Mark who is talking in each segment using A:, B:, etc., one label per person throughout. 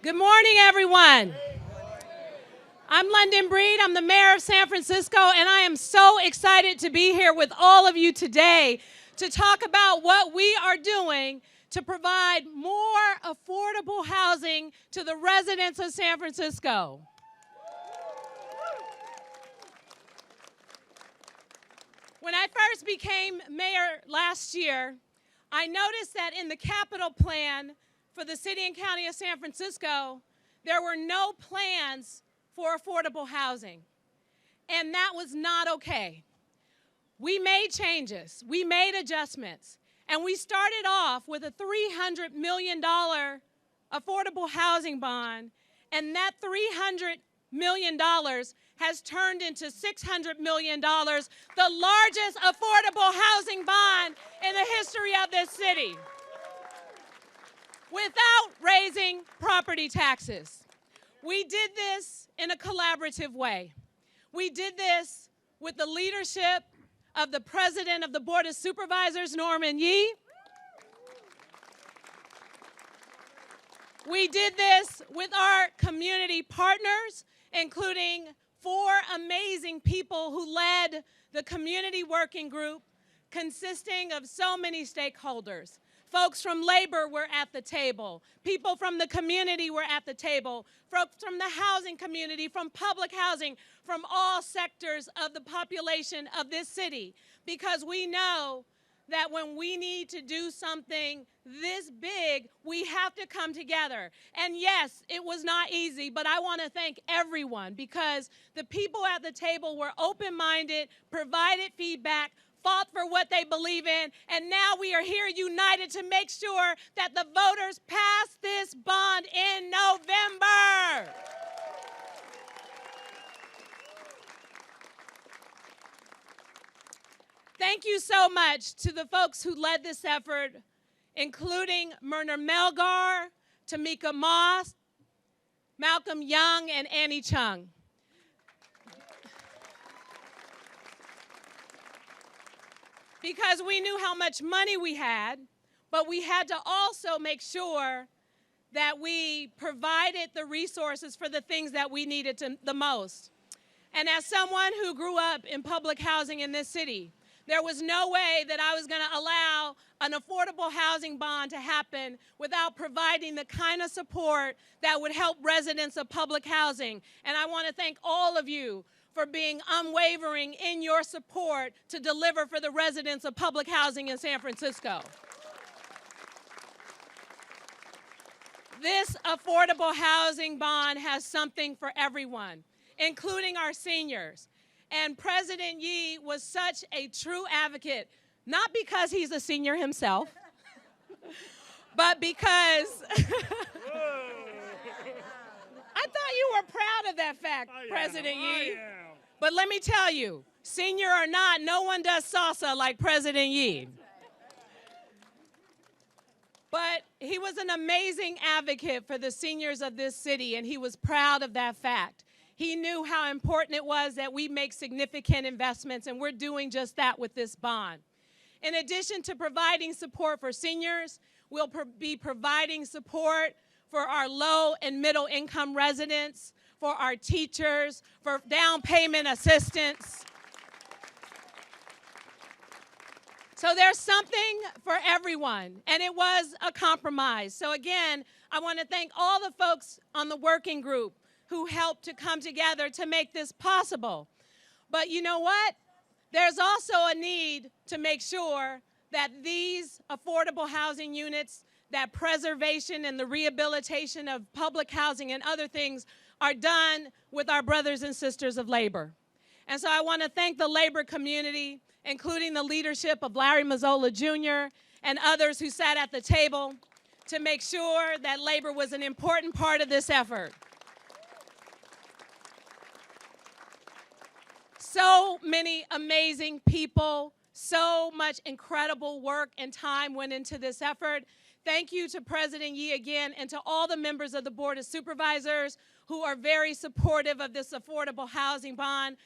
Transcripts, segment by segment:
A: Good morning, everyone. I'm London Breed. I'm the mayor of San Francisco, and I am so excited to be here with all of you today to talk about what we are doing to provide more affordable housing to the residents of San Francisco. When I first became mayor last year, I noticed that in the capital plan for the city and county of San Francisco, there were no plans for affordable housing. And that was not okay. We made changes, we made adjustments, and we started off with a $300 million affordable housing bond, and that $300 million has turned into $600 million, the largest affordable housing bond in the history of this city, without raising property taxes. We did this in a collaborative way. We did this with the leadership of the president of the Board of Supervisors, Norman Yee. We did this with our community partners, including 4 amazing people who led the community working group consisting of so many stakeholders. Folks from labor were at the table. People from the community were at the table. Folks from the housing community, from public housing, from all sectors of the population of this city. Because we know that when we need to do something this big, we have to come together. And yes, it was not easy, but I want to thank everyone because the people at the table were open-minded, provided feedback, fought for what they believe in, and now we are here united to make sure that the voters pass this bond in November. Thank you so much to the folks who led this effort, including Myrna Melgar, Tomiquia Moss, Malcolm Young, and Annie Chung. Because we knew how much money we had, but we had to also make sure that we provided the resources for the things that we needed the most. And as someone who grew up in public housing in this city, there was no way that I was going to allow an affordable housing bond to happen without providing the kind of support that would help residents of public housing. And I want to thank all of you for being unwavering in your support to deliver for the residents of public housing in San Francisco. This affordable housing bond has something for everyone, including our seniors. And President Yee was such a true advocate, not because he's a senior himself, but because I thought you were proud of that fact, President Yee. But let me tell you, senior or not, no one does salsa like President Yee. But he was an amazing advocate for the seniors of this city, and he was proud of that fact. He knew how important it was that we make significant investments, and we're doing just that with this bond. In addition to providing support for seniors, we'll be providing support for our low and middle income residents, for our teachers, for down payment assistance. So there's something for everyone, and it was a compromise. So again, I want to thank all the folks on the working group who helped to come together to make this possible. But you know what? There's also a need to make sure that these affordable housing units, that preservation and the rehabilitation of public housing and other things are done with our brothers and sisters of labor. And so I want to thank the labor community, including the leadership of Larry Mazzola Jr. and others who sat at the table to make sure that labor was an important part of this effort. So many amazing people, so much incredible work and time went into this effort. Thank you to President Yee again and to all the members of the Board of Supervisors who are very supportive of this affordable housing bond.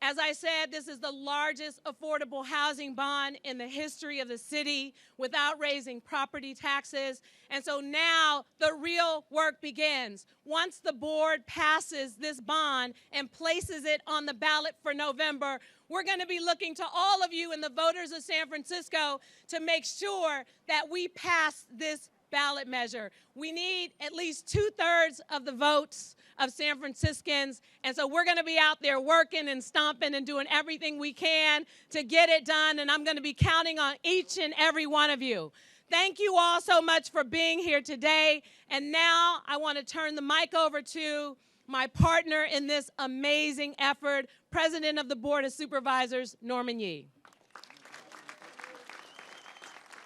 A: As I said, this is the largest affordable housing bond in the history of the city without raising property taxes. And so now the real work begins. Once the board passes this bond and places it on the ballot for November, we're going to be looking to all of you and the voters of San Francisco to make sure that we pass this ballot measure. We need at least 2/3 of the votes of San Franciscans, and so we're going to be out there working and stomping and doing everything we can to get it done, and I'm going to be counting on each and every one of you. Thank you all so much for being here today, and now I want to turn the mic over to my partner in this amazing effort, President of the Board of Supervisors, Norman Yee.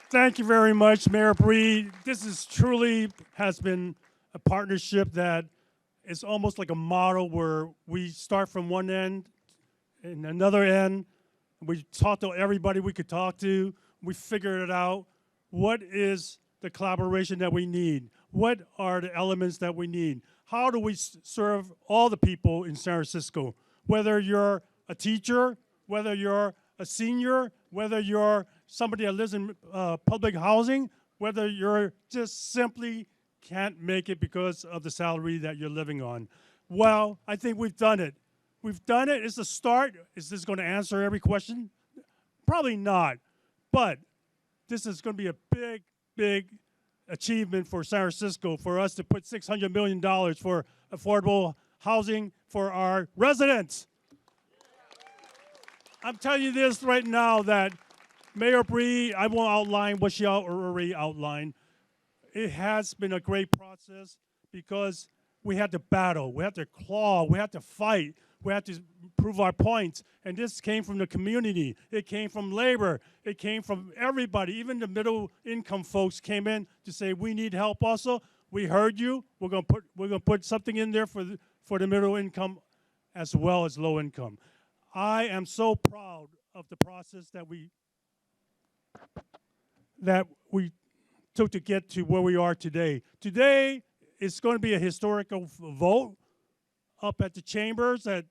B: Thank you very much, Mayor Bree. This is truly has been a partnership that is almost like a model where we start from one end and another end. We talk to everybody we could talk to. We figured it out. What is the collaboration that we need? What are the elements that we need? How do we serve all the people in San Francisco? Whether you're a teacher, whether you're a senior, whether you're somebody that lives in public housing, whether you're just simply can't make it because of the salary that you're living on. Well, I think we've done it. We've done it. It's a start. Is this going to answer every question? Probably not. But this is going to be a big, big achievement for San Francisco for us to put $600 million for affordable housing for our residents. I'm telling you this right now that Mayor Bree, I won't outline what she already outlined. It has been a great process because we had to battle, we had to claw, we had to fight, we had to prove our points. And this came from the community. It came from labor. It came from everybody. Even the middle income folks came in to say, we need help also. We heard you. We're gonna put something in there for the middle income as well as low income. I am so proud of the process that we took to get to where we are today. Today, it's going to be a historical vote up at the chambers at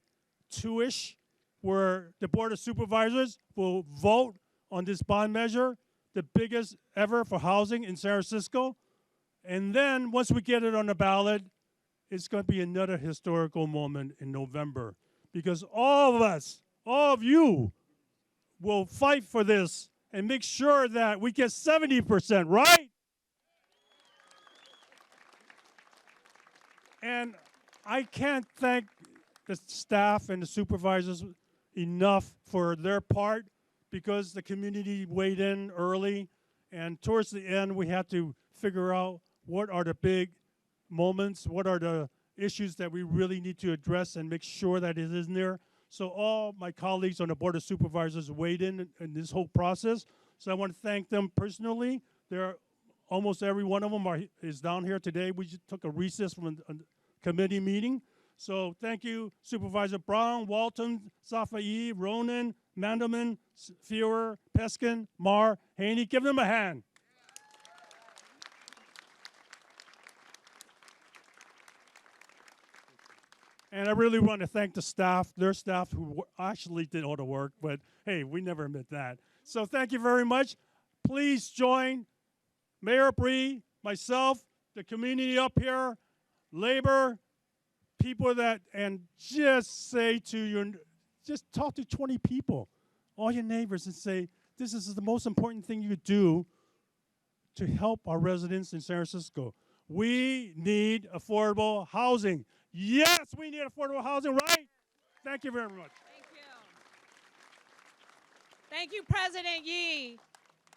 B: 2-ish, where the Board of Supervisors will vote on this bond measure, the biggest ever for housing in San Francisco. And then once we get it on the ballot, it's going to be another historical moment in November, because all of us, all of you, will fight for this and make sure that we get 70%, right? And I can't thank the staff and the supervisors enough for their part, because the community weighed in early, and towards the end we had to figure out what are the big moments, what are the issues that we really need to address and make sure that it is in there. So all my colleagues on the Board of Supervisors weighed in this whole process. So I want to thank them personally. Almost every one of them is down here today. We just took a recess from a committee meeting. So thank you, Supervisor Brown, Walton, Safai, Ronan, Mandelman, Fewer, Peskin, Marr, Haney. Give them a hand. And I really want to thank the staff, their staff, who actually did all the work, but hey, we never admit that. So thank you very much. Please join Mayor Bree, myself, the community up here, labor, people and just say to you, just talk to 20 people, all your neighbors, and say, this is the most important thing you could do to help our residents in San Francisco. We need affordable housing. Yes, we need affordable housing, right? Thank you very much.
A: Thank you. Thank you, President Yee.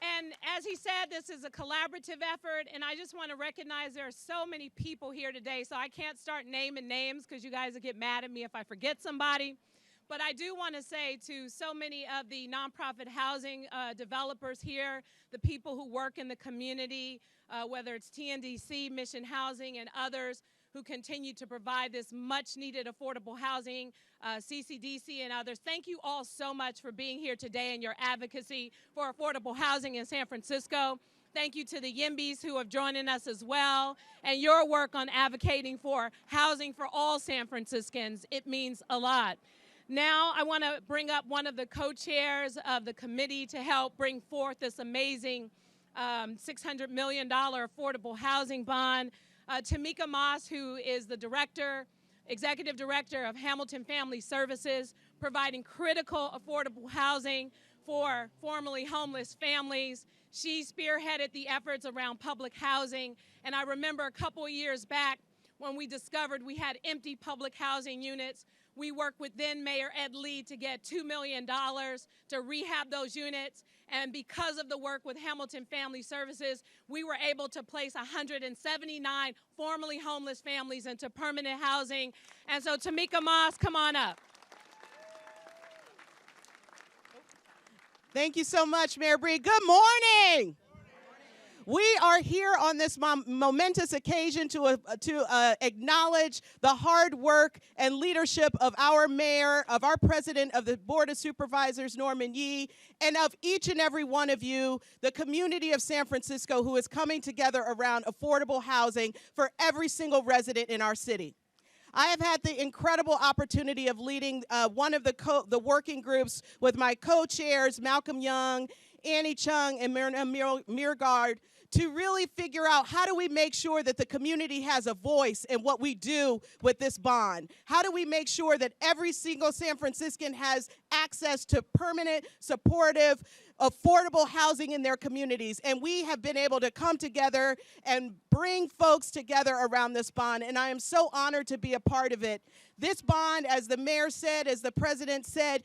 A: And as he said, this is a collaborative effort, and I just want to recognize there are so many people here today, so I can't start naming names because you guys will get mad at me if I forget somebody. But I do want to say to so many of the nonprofit housing developers here, the people who work in the community, whether it's TNDC, Mission Housing, and others who continue to provide this much-needed affordable housing, CCDC and others. Thank you all so much for being here today and your advocacy for affordable housing in San Francisco. Thank you to the Yimbys who have joined us as well, and your work on advocating for housing for all San Franciscans. It means a lot. Now I want to bring up one of the co-chairs of the committee to help bring forth this amazing $600 million affordable housing bond. Tomiquia Moss, who is the executive director of Hamilton Family Services, providing critical affordable housing for formerly homeless families. She spearheaded the efforts around public housing, and I remember a couple years back when we discovered we had empty public housing units. We worked with then Mayor Ed Lee to get $2 million to rehab those units. And because of the work with Hamilton Family Services, we were able to place 179 formerly homeless families into permanent housing. And so Tomiquia Moss, come on up.
C: Thank you so much, Mayor Bree. Good morning. We are here on this momentous occasion to acknowledge the hard work and leadership of our mayor, of our president of the Board of Supervisors, Norman Yee, and of each and every one of you, the community of San Francisco, who is coming together around affordable housing for every single resident in our city. I have had the incredible opportunity of leading one of the working groups with my co-chairs, Malcolm Young, Annie Chung, and Myrna Mirgard, to really figure out how do we make sure that the community has a voice in what we do with this bond? How do we make sure that every single San Franciscan has access to permanent, supportive, affordable housing in their communities? And we have been able to come together and bring folks together around this bond, and I am so honored to be a part of it. This bond, as the mayor said, as the president said,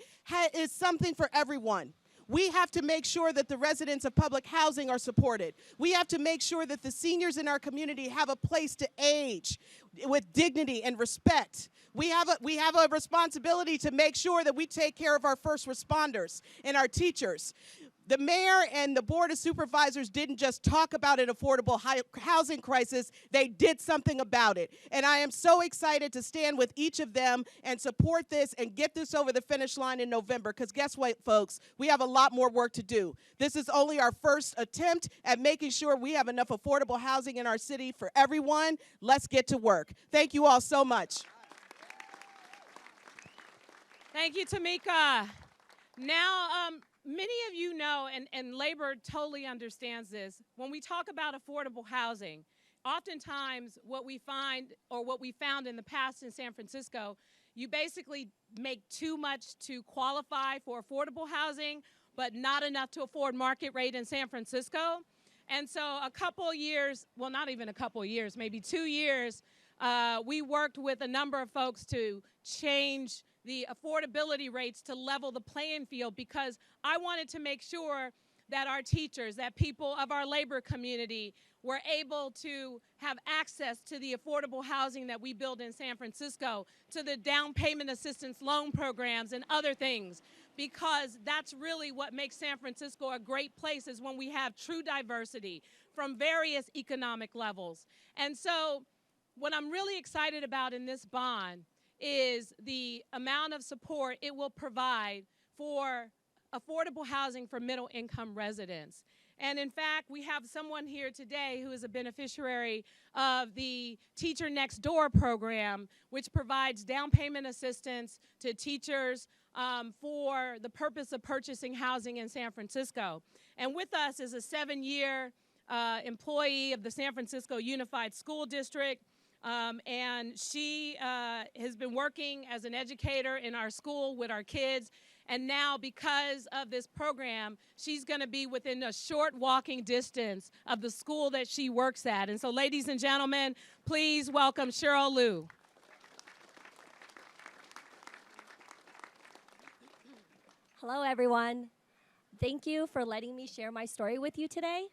C: is something for everyone. We have to make sure that the residents of public housing are supported. We have to make sure that the seniors in our community have a place to age with dignity and respect. We have a responsibility to make sure that we take care of our first responders and our teachers. The mayor and the Board of Supervisors didn't just talk about an affordable housing crisis, they did something about it. And I am so excited to stand with each of them and support this and get this over the finish line in November, because guess what, folks? We have a lot more work to do. This is only our first attempt at making sure we have enough affordable housing in our city for everyone. Let's get to work. Thank you all so much.
A: Thank you, Tomiquia. Now, many of you know, and labor totally understands this, when we talk about affordable housing, oftentimes what we find, or what we found in the past in San Francisco, you basically make too much to qualify for affordable housing, but not enough to afford market rate in San Francisco. And so a couple years, well, not even a couple years, maybe 2 years, we worked with a number of folks to change the affordability rates to level the playing field, because I wanted to make sure that our teachers, that people of our labor community were able to have access to the affordable housing that we build in San Francisco, to the down payment assistance loan programs and other things, because that's really what makes San Francisco a great place, is when we have true diversity from various economic levels. And so what I'm really excited about in this bond is the amount of support it will provide for affordable housing for middle-income residents. And in fact, we have someone here today who is a beneficiary of the Teacher Next Door program, which provides down payment assistance to teachers for the purpose of purchasing housing in San Francisco. And with us is a 7-year employee of the San Francisco Unified School District. And she has been working as an educator in our school with our kids. And now, because of this program, she's going to be within a short walking distance of the school that she works at. And so, ladies and gentlemen, please welcome Cheryl Liu.
D: Hello, everyone. Thank you for letting me share my story with you today.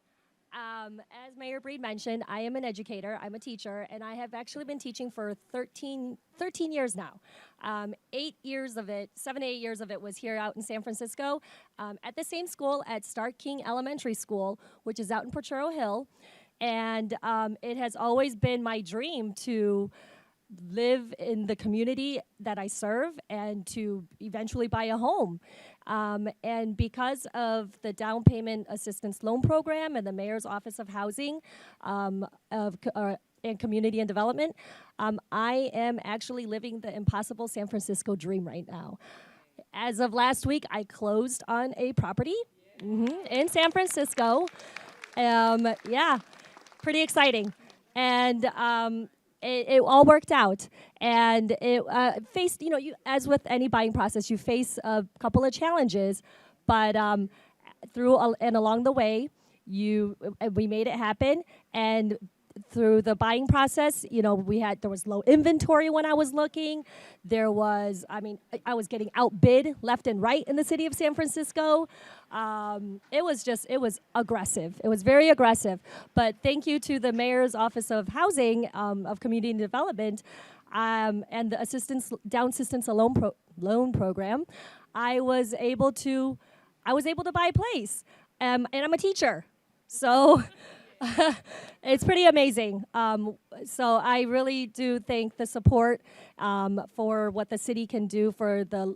D: As Mayor Breed mentioned, I am an educator, I'm a teacher, and I have actually been teaching for 13 years now. 8 years of it, 7 to 8 years of it was here out in San Francisco at the same school at Stark King Elementary School, which is out in Potrero Hill. And it has always been my dream to live in the community that I serve and to eventually buy a home. And because of the down payment assistance loan program and the Mayor's Office of Housing, and community and development. I am actually living the impossible San Francisco dream right now. As of last week, I closed on a property in San Francisco. Yeah, pretty exciting. And it all worked out. And it faced, as with any buying process, you face a couple of challenges, but and along the way, we made it happen. And through the buying process, there was low inventory when I was looking. There was, I was getting outbid left and right in the city of San Francisco. It was aggressive. It was very aggressive. But thank you to the Mayor's Office of Housing, of Community and Development, and the Down Assistance Loan Program, I was able to buy a place. And I'm a teacher. So it's pretty amazing. So I really do thank the support for what the city can do for the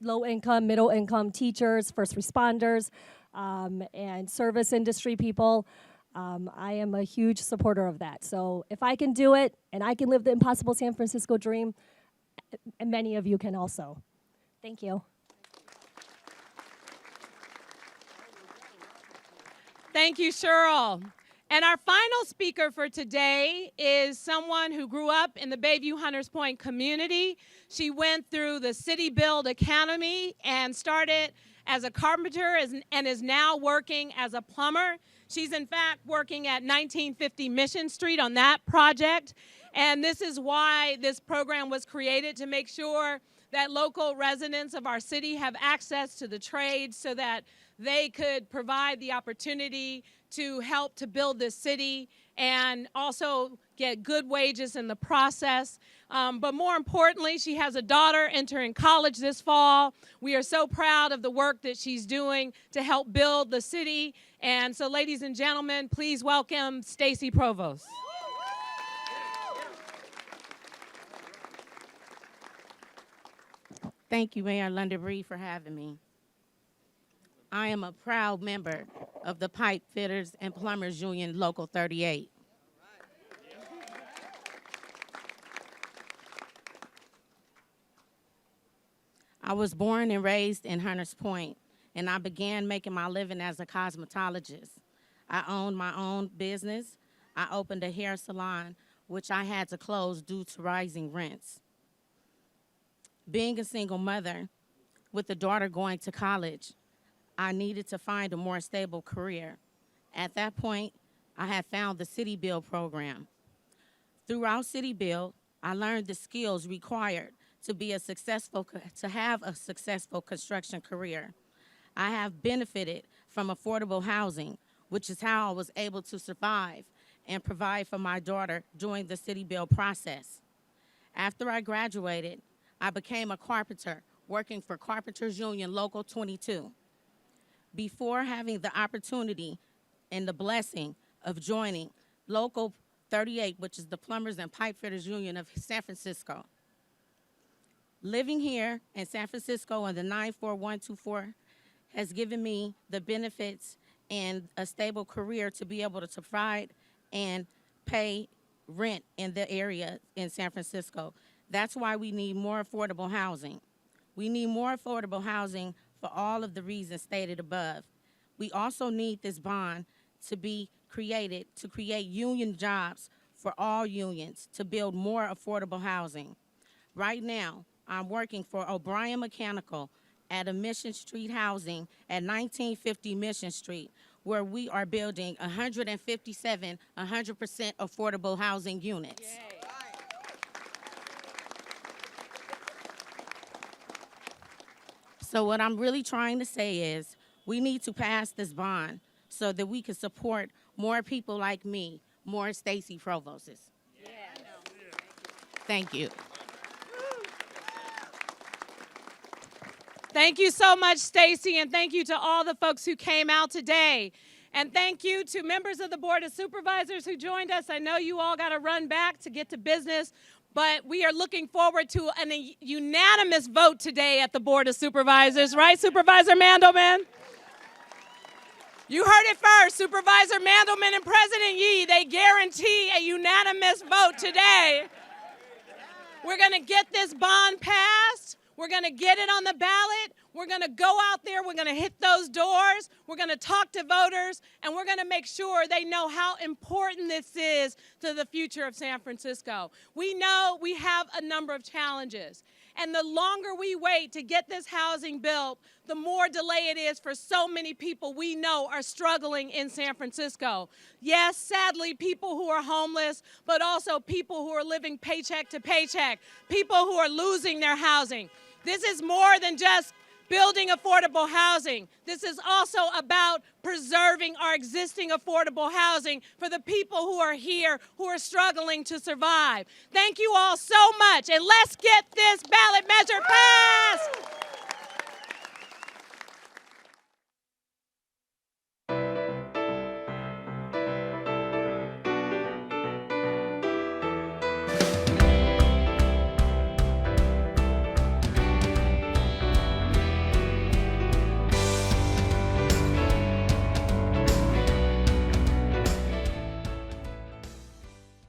D: low-income, middle-income teachers, first responders, and service industry people. I am a huge supporter of that. So if I can do it and I can live the impossible San Francisco dream, many of you can also. Thank you.
A: Thank you, Cheryl. And our final speaker for today is someone who grew up in the Bayview Hunters Point community. She went through the City Build Academy and started as a carpenter and is now working as a plumber. She's in fact working at 1950 Mission Street on that project. And this is why this program was created, to make sure that local residents of our city have access to the trades so that they could provide the opportunity to help to build this city and also get good wages in the process. But more importantly, she has a daughter entering college this fall. We are so proud of the work that she's doing to help build the city. And so, ladies and gentlemen, please welcome Stacey Provost.
E: Thank you, Mayor Lunderbree, for having me. I am a proud member of the Pipe Fitters and Plumbers Union Local 38. I was born and raised in Hunters Point, and I began making my living as a cosmetologist. I owned my own business. I opened a hair salon, which I had to close due to rising rents. Being a single mother with a daughter going to college, I needed to find a more stable career. At that point, I had found the City Build program. Throughout City Build, I learned the skills required to have a successful construction career. I have benefited from affordable housing, which is how I was able to survive and provide for my daughter during the City Build process. After I graduated, I became a carpenter, working for Carpenters Union Local 22. Before having the opportunity and the blessing of joining Local 38, which is the Plumbers and Pipe Fitters Union of San Francisco. Living here in San Francisco in the 94124 has given me the benefits and a stable career to be able to provide and pay rent in the area in San Francisco. That's why we need more affordable housing. We need more affordable housing for all of the reasons stated above. We also need this bond to be created to create union jobs for all unions to build more affordable housing. Right now, I'm working for O'Brien Mechanical at a Mission Street housing at 1950 Mission Street, where we are building 157 100% affordable housing units. Yay. So what I'm really trying to say is we need to pass this bond so that we can support more people like me, more Stacey Provosts. Yeah. Thank you.
A: Thank you so much, Stacey, and thank you to all the folks who came out today. And thank you to members of the Board of Supervisors who joined us. I know you all got to run back to get to business, but we are looking forward to a unanimous vote today at the Board of Supervisors, right, Supervisor Mandelman? You heard it first, Supervisor Mandelman and President Yee. They guarantee a unanimous vote today. We're going to get this bond passed. We're going to get it on the ballot. We're going to go out there. We're going to hit those doors. We're going to talk to voters, and we're going to make sure they know how important this is to the future of San Francisco. We know we have a number of challenges, and the longer we wait to get this housing built, the more delay it is for so many people we know are struggling in San Francisco. Yes, sadly, people who are homeless, but also people who are living paycheck to paycheck, people who are losing their housing. This is more than just building affordable housing. This is also about preserving our existing affordable housing for the people who are here, who are struggling to survive. Thank you all so much, and let's get this ballot measure passed.